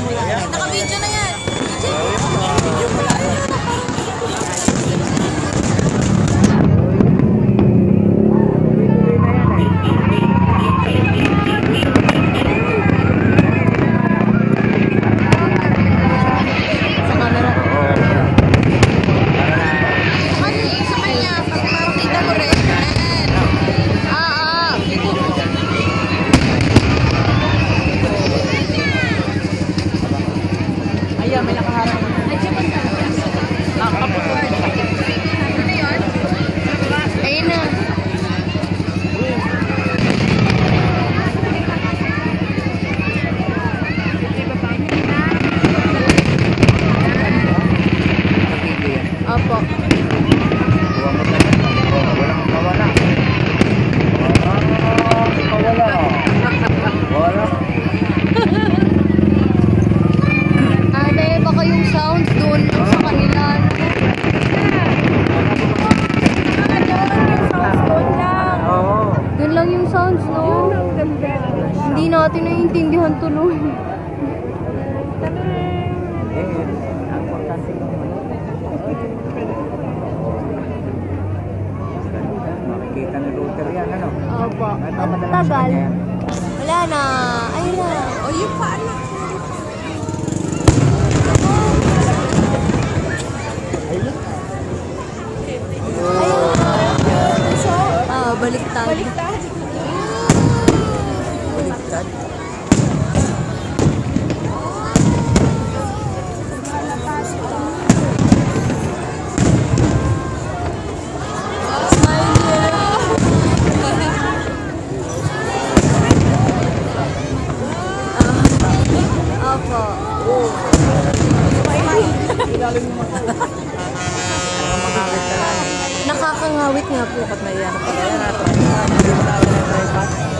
mo lang. Naka-video na yan. Video mo lang. Ayan, may nakaharap. Ayun na. Opo. Baka yung sounds doon lang sa kanila. Doon lang yung sounds, no? Hindi natin naiintindihan tuloy. Makikita ni router yan, ano? Opo. Ang tagal. Wala na. Ayun na. O, yung paano? Baliktad. Baliktad. Baliktad. Opo. Nakakangawit nga po. Dapat na yan.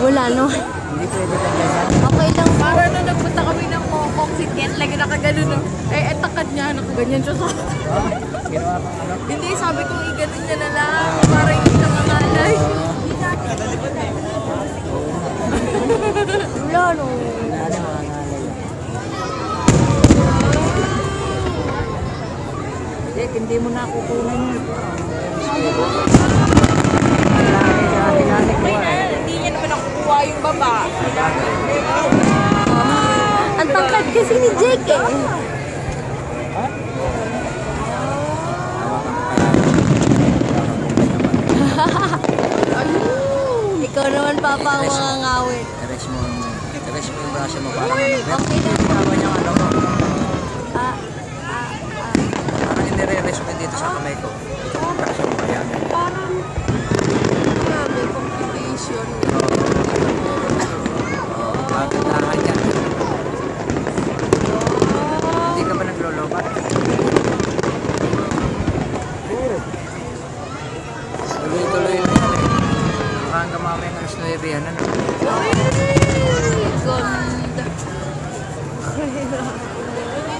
Wala, no? Hindi pwede ka yan. Okay lang. Para nung nagpunta kami ng Mokong si Ken, lagi nakagano no. Eh, takad niya, nakaganyan siya sa... Ginawa kang ano? Hindi, sabi ko, iganon niya na lang. Para hindi na mangalay. Wala, no? Ano mga ngalay? Hindi mo na kukunin yun. Hindi niya naman nakukuha yung baba. Ang tangkad kasi ni Jake eh. Ikaw naman papa ang mga ngawit. Teres mo yung braso mo para Okay lang. Tama niya ano mo. Ah. Parang hindi re-rest ko dito sa kamay ko. Braso mo kaya. Parang... may complication. Pagkatahan dyan. Hindi ka ba naglolobat? Tuloy-tuloy na yan eh. Hanggang mamaya ng alas 9 yan, ano? Ganda.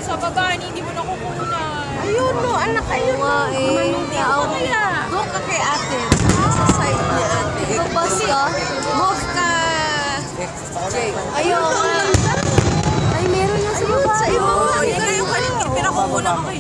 Sa baba, hindi mo nakukunan. Ayun no, anak ayun. Oo nga eh. Doon ka kay ate. Sa side ni ate. Magbas ka? Move ka. Ayun. Ay, meron na sa baba. Sa iba. Yan na yung pinakumunan ko kay